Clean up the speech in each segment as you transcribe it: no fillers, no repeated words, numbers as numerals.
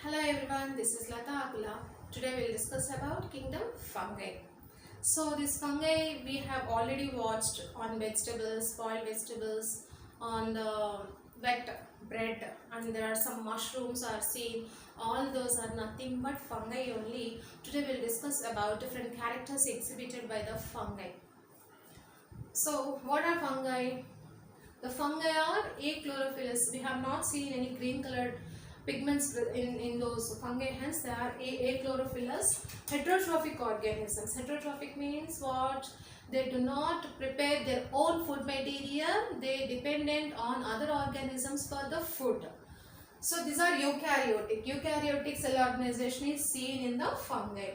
Hello everyone, this is Lata Akula. Today we'll discuss about kingdom fungi. So this fungi we have already watched on vegetables, boiled vegetables, on the wet bread, and there are some mushrooms are seen. All those are nothing but fungi only. Today we'll discuss about different characters exhibited by the fungi. So what are fungi? The fungi are achlorophyllous. We have not seen any green colored pigments in those fungi, hence they are achlorophyllous heterotrophic organisms. Heterotrophic means what? They do not prepare their own food material, they dependent on other organisms for the food. So these are eukaryotic. Eukaryotic cell organization is seen in the fungi.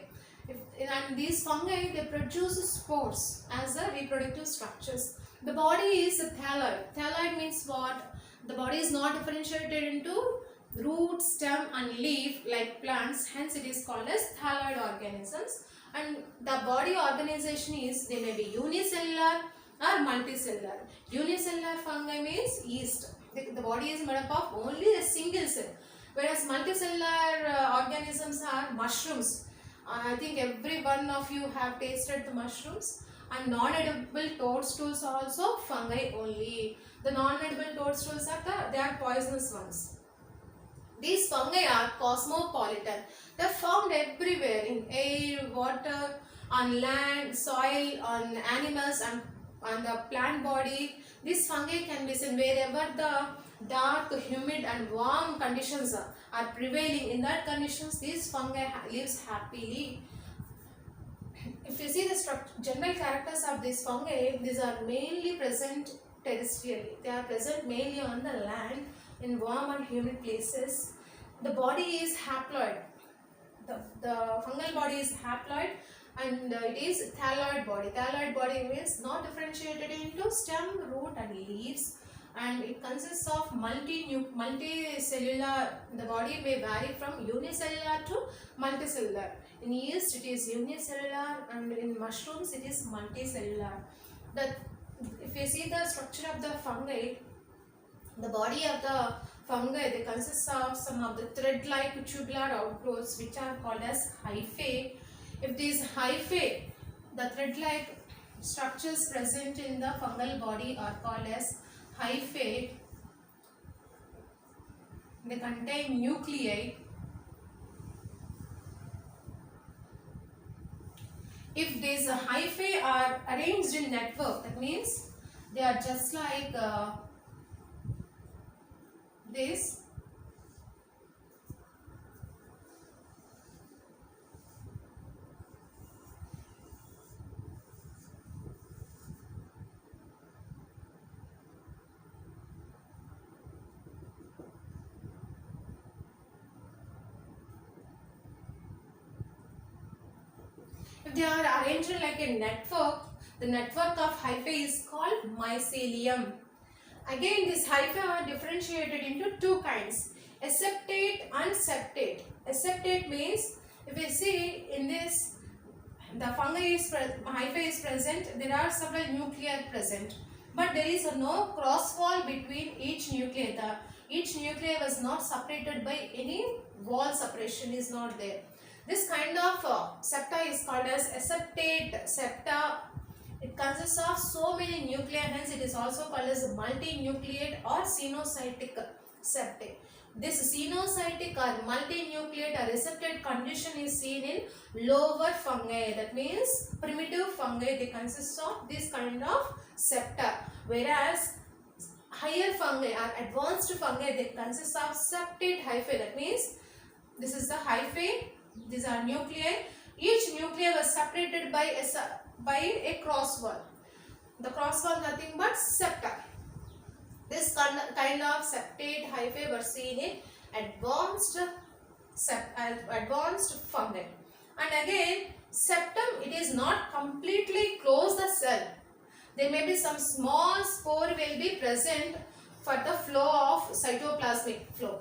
And these fungi, they produce spores as the reproductive structures. The body is thalloid. Thalloid means what? The body is not differentiated into root, stem and leaf like plants. Hence it is called as thalloid organisms. And the body organization is, they may be unicellular or multicellular. Unicellular fungi means yeast. The body is made up of only a single cell. Whereas multicellular organisms are mushrooms. I think every one of you have tasted the mushrooms. And non-edible toadstools are also fungi only. The non-edible toadstools are they are poisonous ones. These fungi are cosmopolitan. They are found everywhere in air, water, on land, soil, on animals and on the plant body. These fungi can be seen wherever the dark, humid and warm conditions are prevailing. In that conditions, these fungi lives happily. If you see the general characters of these fungi, these are mainly present terrestrially. They are present mainly on the land in warm and humid places. The body is haploid. The fungal body is haploid and it is thalloid body. Thalloid body means not differentiated into stem, root and leaves, and it consists of multicellular. The body may vary from unicellular to multicellular. In yeast it is unicellular and in mushrooms it is multicellular. If you see the structure of the fungi, the body of the fungi, they consist of some of the thread-like tubular outgrowths which are called as hyphae. If these hyphae, the thread-like structures present in the fungal body are called as hyphae. They contain nuclei. If these hyphae are arranged in network, that means they are just like this. If they are arranged like a network, the network of hyphae is called mycelium. Again, these hyphae are differentiated into two kinds, aseptate and septate. Aseptate means, if you see in this, the hyphae is present, there are several nuclei present, but there is no cross wall between each nuclei. Each nuclei was not separated by any wall separation is not there. This kind of septa is called as aseptate septa. It consists of so many nuclei, hence it is also called as multinucleate or cenocytic septate. This cenocytic or multinucleate or aseptate condition is seen in lower fungi. That means primitive fungi, they consist of this kind of septa. Whereas higher fungi or advanced fungi, they consist of septate hyphae. That means this is the hyphae. These are nuclei. Each nuclei was separated by a cross wall. The cross wall nothing but septa. This kind of septate hyphae were seen in advanced fungi. And again, septum, it is not completely close the cell. There may be some small spore will be present for the flow of cytoplasmic flow.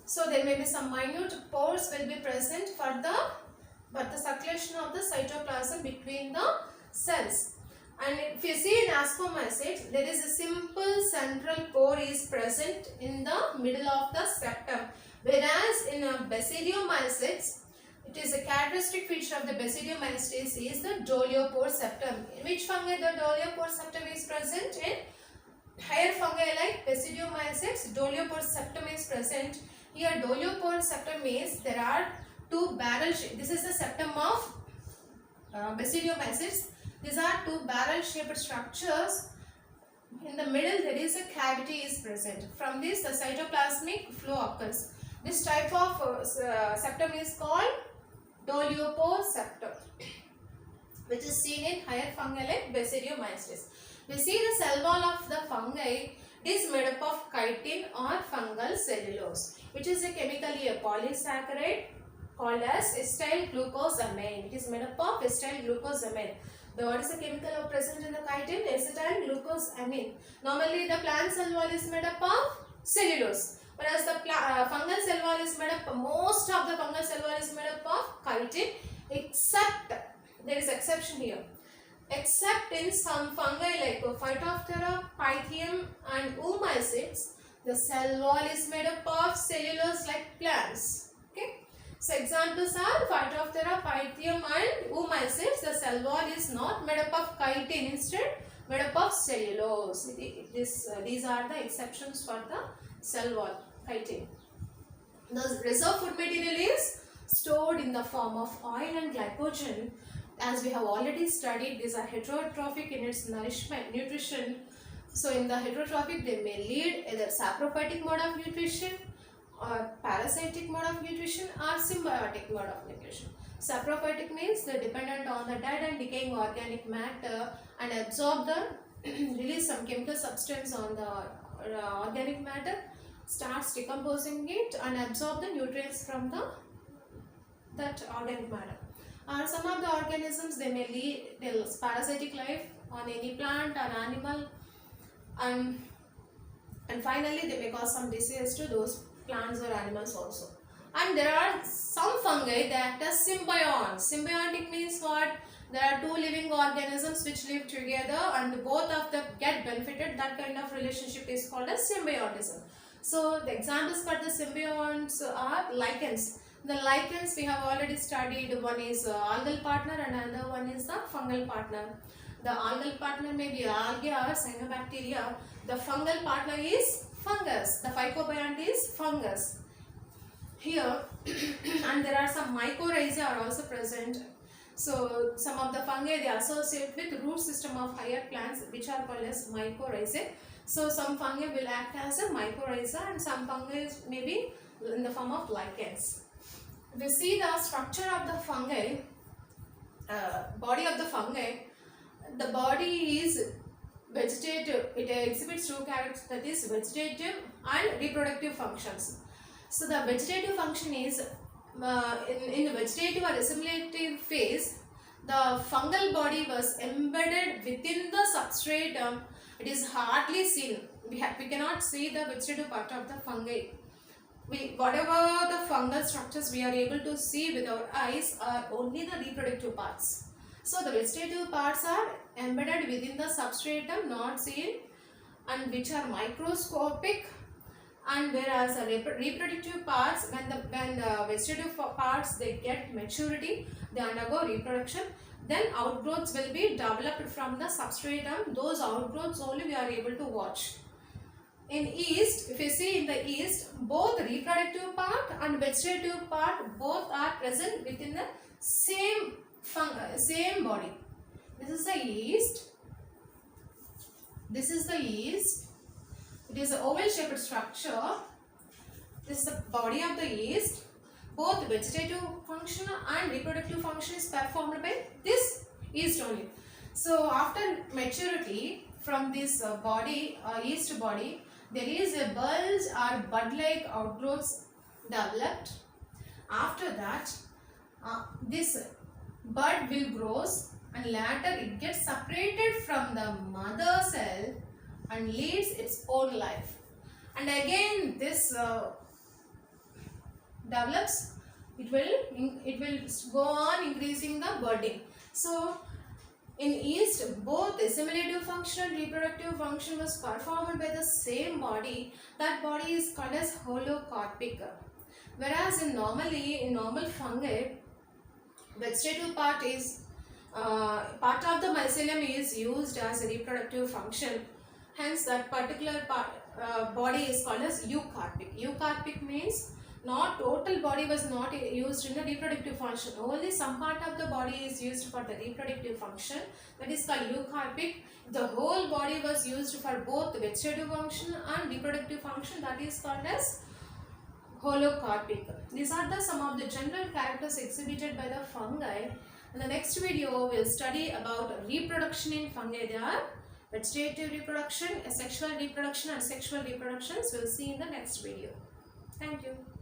So there may be some minute pores will be present for the circulation of the cytoplasm between the cells. And if you see in ascomycetes, there is a simple central pore is present in the middle of the septum, Whereas in basidiomycetes, it is a characteristic feature of the basidiomycetes is the doliopore septum. In which fungi the doliopore septum is present? In higher fungi like basidiomycetes, doliopore septum is present. Here doliopore septum means there are two barrel shaped. This is the septum of basidiomycetes. These are two barrel shaped structures. In the middle there is a cavity is present. From this the cytoplasmic flow occurs. This type of septum is called doliopore septum, which is seen in higher fungi like basidiomycetes. We see the cell wall of the fungi is made up of chitin or fungal cellulose, which is chemically a polysaccharide called as acyl glucosamine. It is made up of acyl glucosamine. What is the chemical present in the chitin? Acetyl glucosamine. Normally the plant cell wall is made up of cellulose, whereas the fungal cell wall is made up, most of the fungal cell wall is made up of chitin, except, there is exception here, except in some fungi like Phytophthora, Pythium and Oomycetes, the cell wall is made up of cellulose like plants. Okay. So examples are Phytophthora, Pythium and Oomycetes. The cell wall is not made up of chitin, instead made up of cellulose. These are the exceptions for the cell wall, chitin. The reserve food material is stored in the form of oil and glycogen. As we have already studied, these are heterotrophic in its nutrition. So in the heterotrophic, they may lead either saprophytic mode of nutrition, or parasitic mode of nutrition, or symbiotic mode of nutrition. Saprophytic means they are dependent on the dead and decaying organic matter and absorb the release some chemical substance on the organic matter, starts decomposing it and absorb the nutrients from that organic matter. Or some of the organisms, they may lead parasitic life on any plant or animal, and finally they may cause some disease to those plants or animals also. And there are some fungi that act as symbionts. Symbiotic means what? There are two living organisms which live together and both of them get benefited. That kind of relationship is called as symbiotism. So the examples for the symbionts are lichens. The lichens we have already studied. One is algal partner and another one is the fungal partner. The algal partner may be algae or cyanobacteria. The fungal partner is fungus. The phycobiont is fungus. Here and there are some mycorrhizae are also present. So some of the fungi they associate with root system of higher plants which are called as mycorrhizae. So some fungi will act as a mycorrhiza and some fungi may be in the form of lichens. We see the structure of the fungi, body of the fungi. The body is vegetative. It exhibits two characters, that is vegetative and reproductive functions. So the vegetative function is in the vegetative or assimilative phase, the fungal body was embedded within the substratum. It is hardly seen. We cannot see the vegetative part of the fungi. Whatever the fungal structures we are able to see with our eyes are only the reproductive parts. So the vegetative parts are embedded within the substratum, not seen, and which are microscopic. And whereas the reproductive parts, when the vegetative parts they get maturity, they undergo reproduction, then outgrowths will be developed from the substratum. Those outgrowths only we are able to watch. In yeast, if you see in the yeast, both reproductive part and vegetative part both are present within the same body. This is the yeast. This is the yeast. It is an oval shaped structure. This is the body of the yeast. Both vegetative function and reproductive function is performed by this yeast only. So after maturity from this body, yeast body, there is a bulge or bud-like outgrowths developed. After that, this bud will grow and later it gets separated from the mother cell and leads its own life. And again this develops, it will go on increasing the budding. So in yeast, both assimilative function and reproductive function was performed by the same body. That body is called as holocarpic. Whereas in normal fungi, vegetative part of the mycelium is used as a reproductive function. Hence, that particular body is called as eucarpic. Eucarpic means not total body was not used in the reproductive function. Only some part of the body is used for the reproductive function. That is called eucarpic. The whole body was used for both vegetative function and reproductive function. That is called as holocarpic. These are some of the general characters exhibited by the fungi. In the next video, we will study about reproduction in fungi. There are vegetative reproduction, asexual reproduction and sexual reproductions. We will see in the next video. Thank you.